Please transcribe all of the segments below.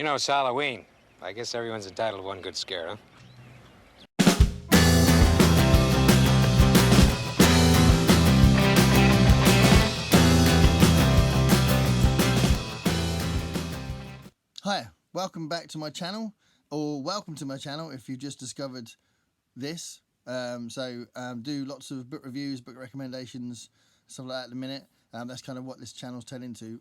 You know, it's Halloween. I guess everyone's entitled to one good scare, huh? Hi, welcome back to my channel, or welcome to my channel if you've just discovered this. Do lots of book reviews, book recommendations, stuff like that at the minute. That's kind of what this channel's turned into.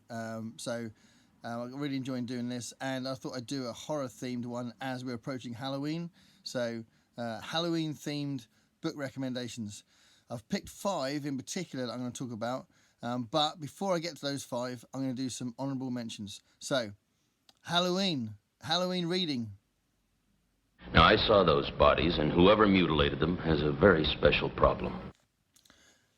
I'm really enjoying doing this, and I thought I'd do a horror themed one as we're approaching Halloween. So Halloween themed book recommendations. I've picked 5 in particular that I'm going to talk about, but before I get to those 5, I'm going to do some honourable mentions. So Halloween reading. Now, I saw those bodies, and whoever mutilated them has a very special problem.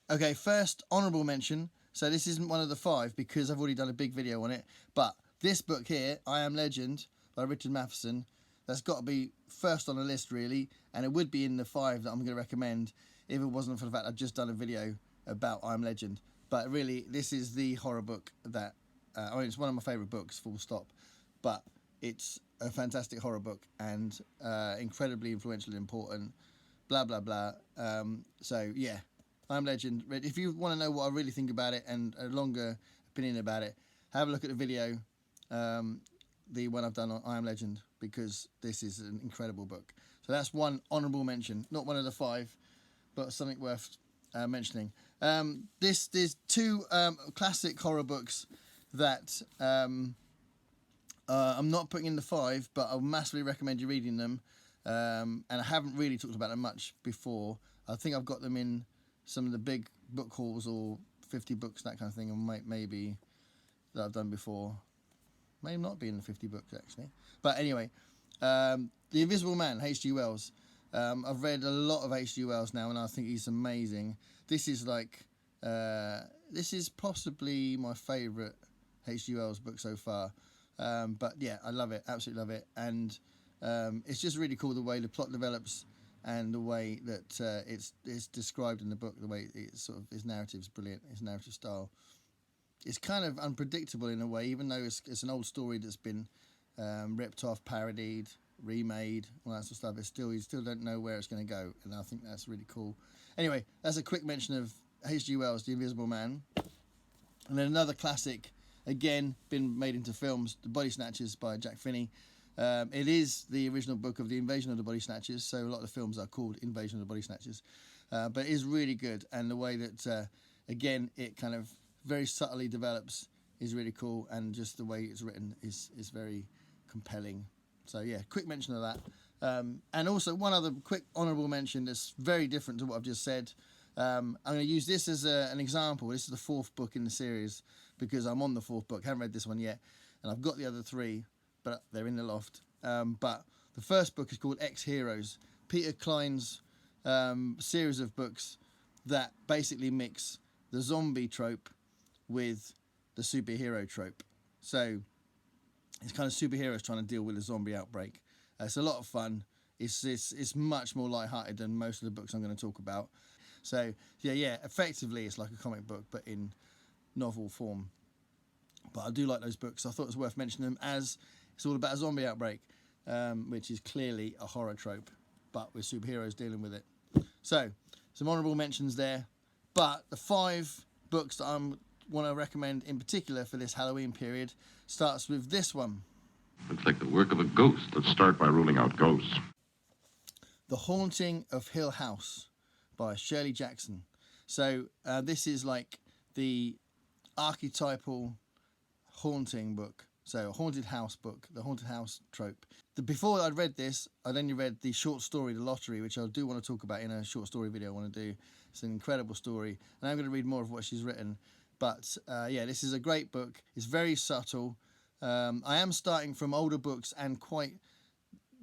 Okay, first honourable mention. So this isn't one of the 5 because I've already done a big video on it. But this book here, I Am Legend by Richard Matheson, that's got to be first on the list really. And it would be in the 5 that I'm going to recommend if it wasn't for the fact I've just done a video about I Am Legend. But really, this is the horror book that, it's one of my favourite books, full stop. But it's a fantastic horror book and incredibly influential and important, blah, blah, blah. So, yeah, I Am Legend. If you want to know what I really think about it and a longer opinion about it, have a look at the video, the one I've done on I Am Legend, because this is an incredible book. So that's one honourable mention. Not one of the 5, but something worth mentioning. There's 2 classic horror books that... I'm not putting in the 5, but I'll massively recommend you reading them. And I haven't really talked about them much before. I think I've got them in some of the big book hauls or 50 books, that kind of thing, and maybe that I've done before. May not be in the 50 books, actually. But anyway, The Invisible Man, H.G. Wells. I've read a lot of H.G. Wells now, and I think he's amazing. This is possibly my favourite H.G. Wells book so far. But yeah, I love it, absolutely love it, and it's just really cool the way the plot develops and the way that it's described in the book. The way his narrative's brilliant, his narrative style. It's kind of unpredictable in a way, even though it's an old story that's been ripped off, parodied, remade, all that sort of stuff. You still don't know where it's going to go, and I think that's really cool. Anyway, that's a quick mention of H.G. Wells' The Invisible Man, and then another classic. Again, been made into films, The Body Snatchers by Jack Finney. It is the original book of The Invasion of the Body Snatchers, so a lot of the films are called Invasion of the Body Snatchers. But it is really good, and the way that, again, it kind of very subtly develops is really cool, and just the way it's written is very compelling. So, yeah, quick mention of that. And also, one other quick honourable mention that's very different to what I've just said. I'm going to use this as an example. This is the 4th book in the series, because I'm on the 4th book. Haven't read this one yet, and I've got the other 3, but they're in the loft. But the first book is called Ex-Heroes, Peter Cline's series of books that basically mix the zombie trope with the superhero trope. So it's kind of superheroes trying to deal with a zombie outbreak. It's a lot of fun. It's much more lighthearted than most of the books I'm going to talk about. So yeah, effectively it's like a comic book, but in novel form. But I do like those books. I thought it was worth mentioning them, as it's all about a zombie outbreak, which is clearly a horror trope, but with superheroes dealing with it. So some honourable mentions there. But the 5 books that I want to recommend in particular for this Halloween period starts with this one. Looks like the work of a ghost. Let's start by ruling out ghosts. The Haunting of Hill House by Shirley Jackson. So this is like the archetypal haunting book. So a haunted house book, the haunted house trope. Before I'd read this, I'd only read the short story, The Lottery, which I do want to talk about in a short story video I want to do. It's an incredible story, and I'm going to read more of what she's written. But yeah, this is a great book. It's very subtle. I am starting from older books and quite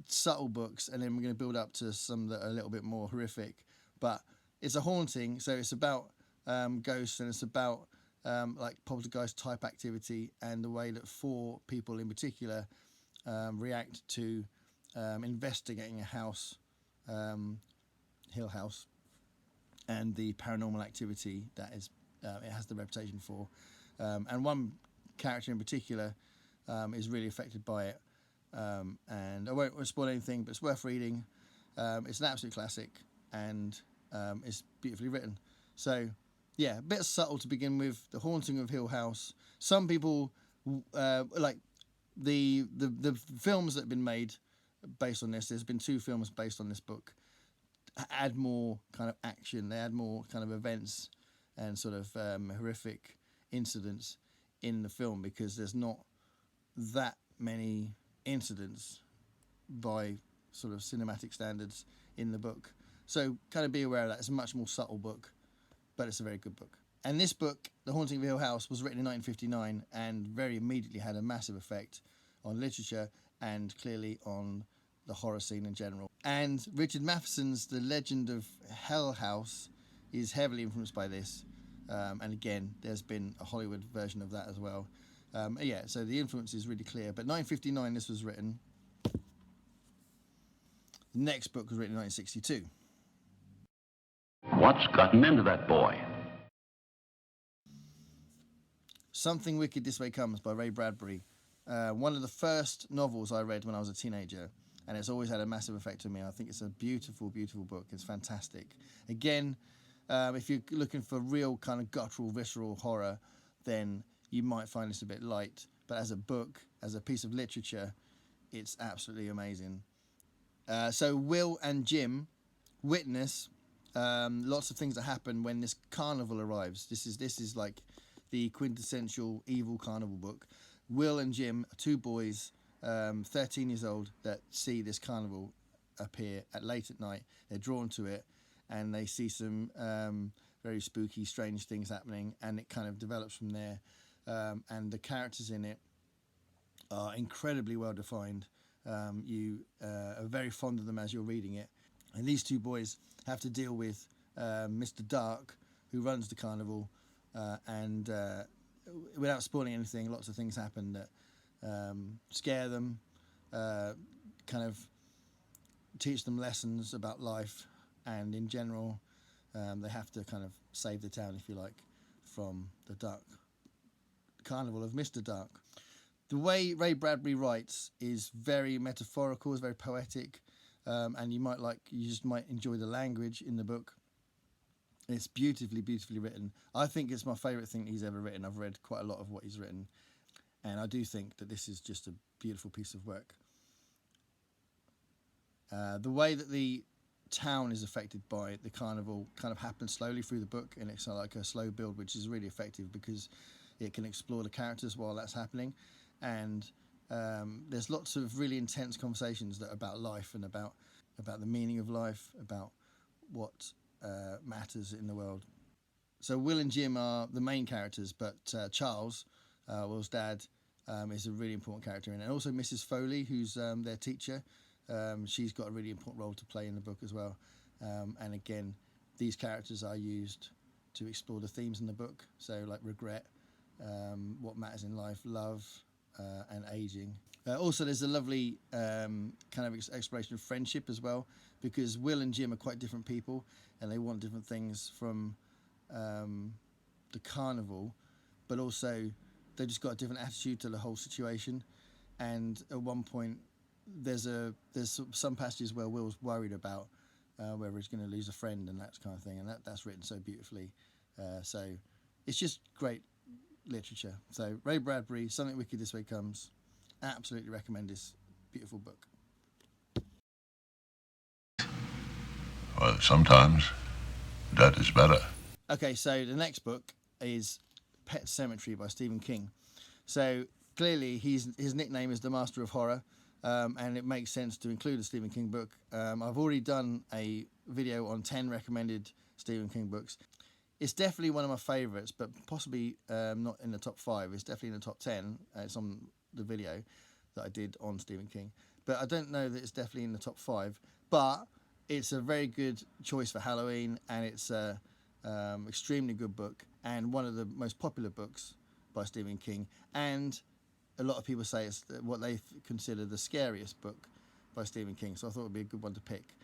subtle books, and then we're going to build up to some that are a little bit more horrific. But it's a haunting, so it's about ghosts, and it's about like poltergeist type activity, and the way that 4 people in particular react to investigating a house, Hill House, and the paranormal activity that it has the reputation for. And one character in particular is really affected by it. And I won't spoil anything, but it's worth reading. It's an absolute classic, and it's beautifully written. So, yeah, a bit subtle to begin with. The Haunting of Hill House. Some people like the films that have been made based on this. There's been 2 films based on this book. Add more kind of action. They add more kind of events and sort of horrific incidents in the film, because there's not that many incidents by sort of cinematic standards in the book. So kind of be aware of that. It's a much more subtle book, but it's a very good book. And this book, The Haunting of Hill House, was written in 1959 and very immediately had a massive effect on literature and clearly on the horror scene in general. And Richard Matheson's The Legend of Hell House is heavily influenced by this. And again, there's been a Hollywood version of that as well. Yeah, so the influence is really clear. But 1959, this was written. The next book was written in 1962. What's gotten into that boy? Something Wicked This Way Comes by Ray Bradbury. One of the first novels I read when I was a teenager, and it's always had a massive effect on me. I think it's a beautiful, beautiful book. It's fantastic. Again, if you're looking for real kind of guttural, visceral horror, then you might find this a bit light. But as a book, as a piece of literature, it's absolutely amazing. So Will and Jim witness lots of things that happen when this carnival arrives. This is like the quintessential evil carnival book. Will and Jim are 2 boys, 13 years old, that see this carnival appear late at night. They're drawn to it, and they see some very spooky, strange things happening, and it kind of develops from there. And the characters in it are incredibly well defined. You are very fond of them as you're reading it. And these 2 boys have to deal with Mr. Dark, who runs the carnival, and without spoiling anything, lots of things happen that scare them, kind of teach them lessons about life, and in general, they have to kind of save the town, if you like, from the dark carnival of Mr. Dark. The way Ray Bradbury writes is very metaphorical, is very poetic, and you just might enjoy the language in the book. It's beautifully, beautifully written. I think it's my favourite thing he's ever written. I've read quite a lot of what he's written, and I do think that this is just a beautiful piece of work. The way that the town is affected by the carnival kind of happens slowly through the book, and it's like a slow build, which is really effective because it can explore the characters while that's happening. And there's lots of really intense conversations that are about life and about the meaning of life, about what matters in the world. So Will and Jim are the main characters, but Charles, Will's dad, is a really important character in it. And also Mrs. Foley, who's their teacher. She's got a really important role to play in the book as well. And again, these characters are used to explore the themes in the book. So like regret, what matters in life, love, and aging. Also, there's a lovely kind of exploration of friendship as well, because Will and Jim are quite different people, and they want different things from the carnival, but also they've just got a different attitude to the whole situation. And at one point, there's some passages where Will's worried about whether he's going to lose a friend and that kind of thing, and that's written so beautifully. So it's just great literature. So Ray Bradbury, Something Wicked This Way Comes. Absolutely recommend this beautiful book. Well, sometimes that is better. Okay, so the next book is Pet Semetary by Stephen King. So clearly his nickname is the Master of Horror, and it makes sense to include a Stephen King book. I've already done a video on 10 recommended Stephen King books. It's definitely one of my favourites, but possibly not in the top 5. It's definitely in the top 10. It's on the video that I did on Stephen King. But I don't know that it's definitely in the top 5. But it's a very good choice for Halloween, and it's a extremely good book, and one of the most popular books by Stephen King. And a lot of people say it's what they consider the scariest book by Stephen King. So I thought it would be a good one to pick.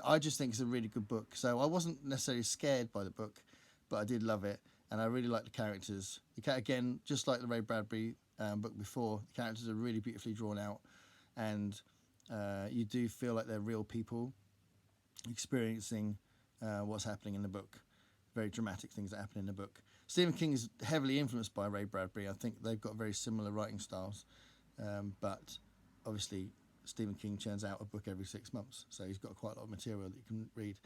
I just think it's a really good book. So I wasn't necessarily scared by the book, but I did love it, and I really like the characters. Again, just like the Ray Bradbury book before, the characters are really beautifully drawn out, and you do feel like they're real people experiencing what's happening in the book. Very dramatic things that happen in the book. Stephen King is heavily influenced by Ray Bradbury. I think they've got very similar writing styles, but obviously Stephen King churns out a book every 6 months, so he's got quite a lot of material that you can read.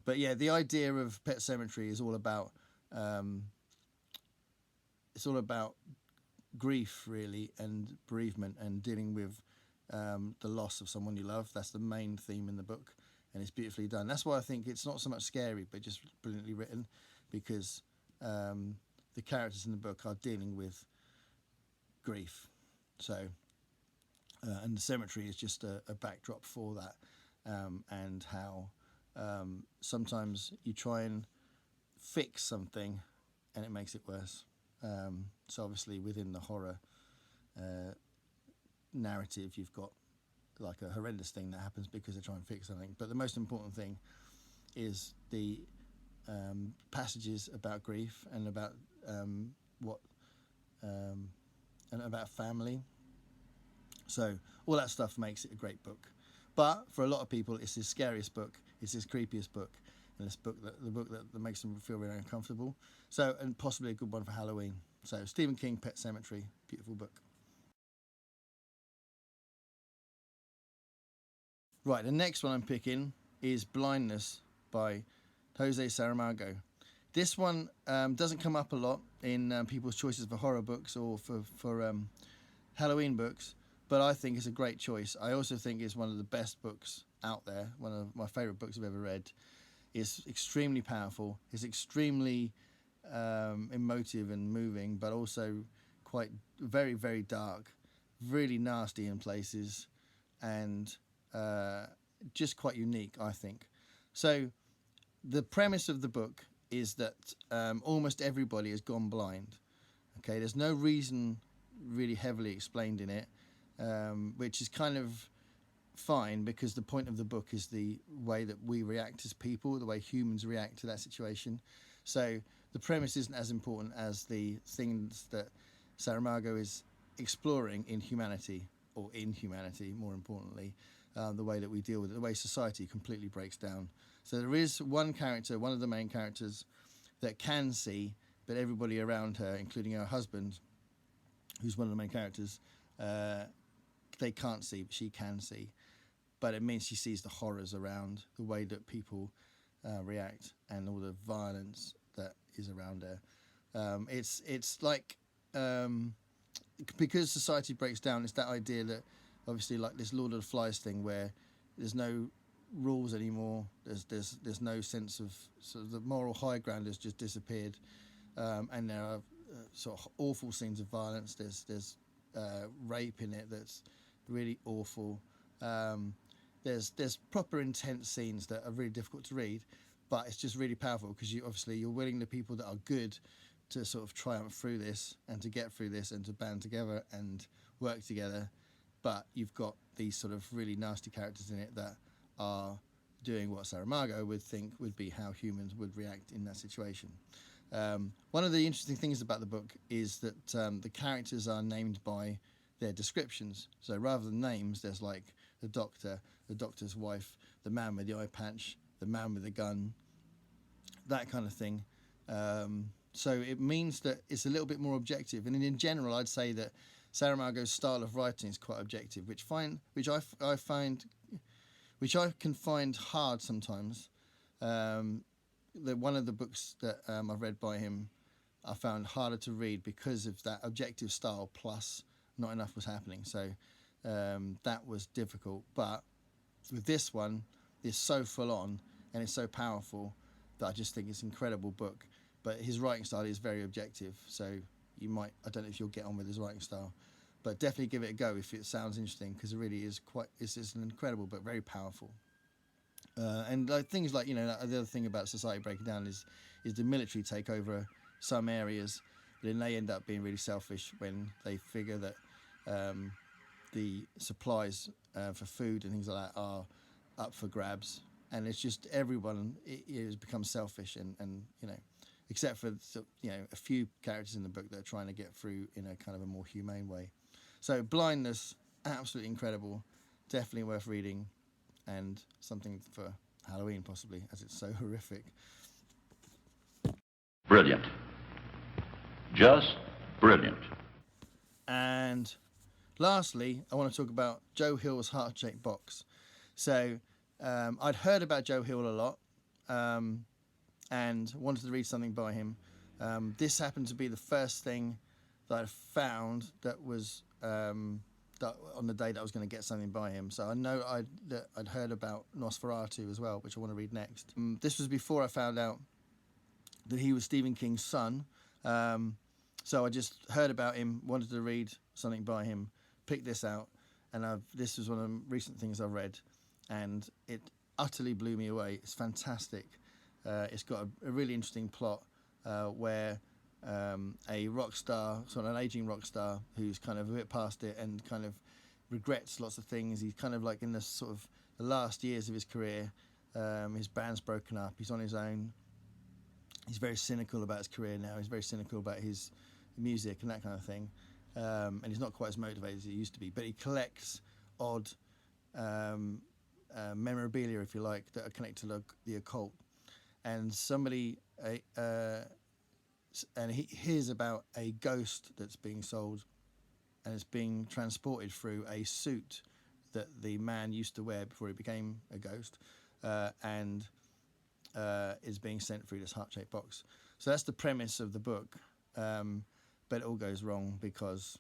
But yeah, the idea of Pet Sematary is all about grief, really, and bereavement, and dealing with the loss of someone you love. That's the main theme in the book, and it's beautifully done. That's why I think it's not so much scary, but just brilliantly written, because the characters in the book are dealing with grief. So, and the cemetery is just a backdrop for that, and how sometimes you try and fix something and it makes it worse. So obviously within the horror narrative, you've got like a horrendous thing that happens because they're trying to fix something. But the most important thing is the passages about grief and about and about family. So all that stuff makes it a great book. But for a lot of people, it's his scariest book, it's his creepiest book, and it's the book that makes them feel really uncomfortable. So, and possibly a good one for Halloween. So Stephen King, Pet Sematary, beautiful book. Right, the next one I'm picking is Blindness by Jose Saramago. This one doesn't come up a lot in people's choices for horror books or for Halloween books, but I think it's a great choice. I also think it's one of the best books out there, one of my favourite books I've ever read. It's extremely powerful, it's extremely emotive and moving, but also quite very, very dark, really nasty in places, and just quite unique, I think. So the premise of the book is that almost everybody has gone blind. Okay, there's no reason really heavily explained in it, which is kind of fine, because the point of the book is the way that we react as people, the way humans react to that situation. So the premise isn't as important as the things that Saramago is exploring in humanity, or inhumanity more importantly, the way that we deal with it, the way society completely breaks down. So there is one character, one of the main characters, that can see, but everybody around her, including her husband, who's one of the main characters, they can't see, but she can see. But it means she sees the horrors around, the way that people react, and all the violence that is around her. It's like, because society breaks down, it's that idea that obviously, like this Lord of the Flies thing, where there's no rules anymore. There's no sense of sort of the moral high ground has just disappeared, and there are sort of awful scenes of violence. There's rape in it that's really awful. There's proper intense scenes that are really difficult to read, but it's just really powerful, because you're willing the people that are good to sort of triumph through this and to get through this and to band together and work together. But you've got these sort of really nasty characters in it that are doing what Saramago would think would be how humans would react in that situation. One of the interesting things about the book is that the characters are named by their descriptions. So rather than names, there's like the doctor, the doctor's wife, the man with the eye patch, the man with the gun, that kind of thing. So it means that it's a little bit more objective. And in general, I'd say that Saramago's style of writing is quite objective, which I can find hard sometimes. One of the books that I've read by him, I found harder to read because of that objective style, plus not enough was happening. So that was difficult. But with this one, it's so full on and it's so powerful that I just think it's an incredible book. But his writing style is very objective, so I don't know if you'll get on with his writing style, but definitely give it a go if it sounds interesting, because it really is it's an incredible book, very powerful. And like things like, the other thing about society breaking down is the military take over some areas, but then they end up being really selfish when they figure that the supplies for food and things like that are up for grabs, and it's just everyone has become selfish, and except for a few characters in the book that are trying to get through in a kind of a more humane way. So Blindness, absolutely incredible. definitely worth reading, and something for Halloween possibly, as it's so horrific. Brilliant. Just brilliant. And lastly, I want to talk about Joe Hill's Heart-Shaped Box. So I'd heard about Joe Hill a lot, and wanted to read something by him. This happened to be the first thing that I found that was that on the day that I was going to get something by him. So I know I'd heard about Nosferatu as well, which I want to read next. This was before I found out that he was Stephen King's son. So I just heard about him, wanted to read something by him, picked this out, and this was one of the recent things I read, and it utterly blew me away. It's fantastic. It's got a really interesting plot where a rock star, sort of an aging rock star, who's kind of a bit past it and kind of regrets lots of things. He's kind of like in the sort of the last years of his career. His band's broken up. He's on his own. He's very cynical about his career now. He's very cynical about his music and that kind of thing. And he's not quite as motivated as he used to be. But he collects odd memorabilia, if you like, that are connected to the occult. And somebody, and he hears about a ghost that's being sold, and it's being transported through a suit that the man used to wear before he became a ghost, and is being sent through this heart-shaped box. So that's the premise of the book, but it all goes wrong because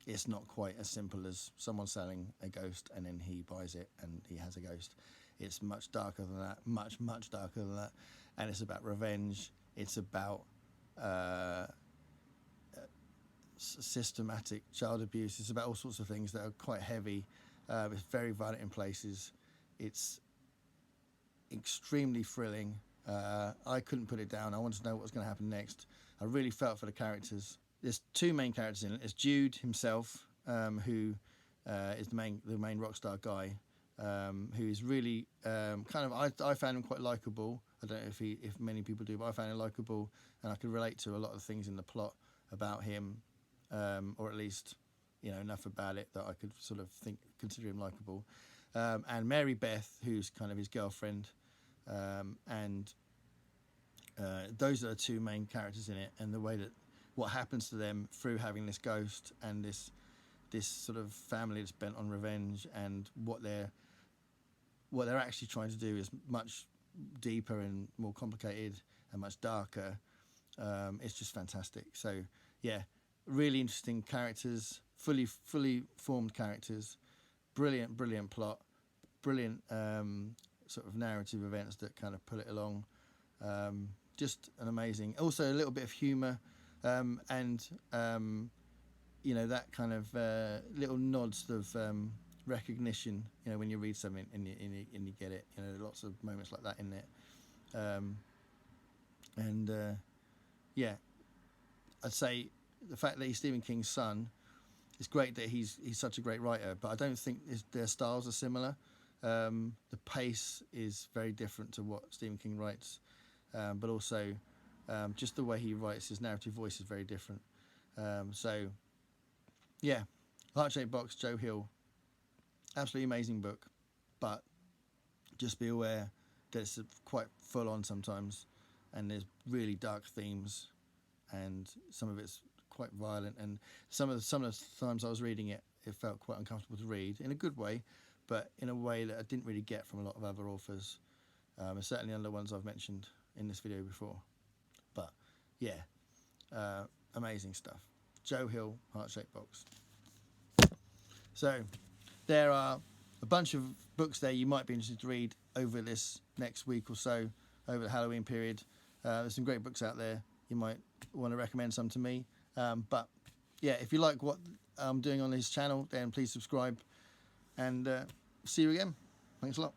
it's not quite as simple as someone selling a ghost and then he buys it and he has a ghost. It's much darker than that, much darker than that, and it's about revenge. It's about systematic child abuse. It's about all sorts of things that are quite heavy. It's very violent in places. It's extremely thrilling. I couldn't put it down. I wanted to know what was going to happen next. I really felt for the characters. There's two main characters in it. There's Jude himself, who is the main rock star guy, who is really I found him quite likable. I don't know if many people do, but I found him likable, and I could relate to a lot of things in the plot about him, or at least enough about it that I could sort of consider him likable. And Mary Beth, who's kind of his girlfriend, and those are the two main characters in it, and the way that what happens to them through having this ghost and this sort of family that's bent on revenge, and what they're actually trying to do is much deeper and more complicated and much darker. It's just fantastic. So yeah, really interesting characters, fully formed characters, brilliant plot, brilliant sort of narrative events that kind of pull it along. Just an amazing, also a little bit of humour, and that kind of little nods of recognition, when you read something and you get it. Lots of moments like that in it. Yeah, I'd say the fact that he's Stephen King's son, it's great that he's such a great writer, but I don't think their styles are similar. The pace is very different to what Stephen King writes, but also just the way he writes, his narrative voice is very different. So yeah, Heart-Shaped Box, Joe Hill, absolutely amazing book, but just be aware that it's quite full on sometimes, and there's really dark themes, and some of it's quite violent, and some of the times I was reading it felt quite uncomfortable to read in a good way, but in a way that I didn't really get from a lot of other authors, and certainly none of the ones I've mentioned in this video before. But yeah, amazing stuff. Joe Hill, Heart-Shaped Box. So there are a bunch of books there you might be interested to read over this next week or so, over the Halloween period. There's some great books out there. You might want to recommend some to me. But yeah, if you like what I'm doing on this channel, then please subscribe, and see you again. Thanks a lot.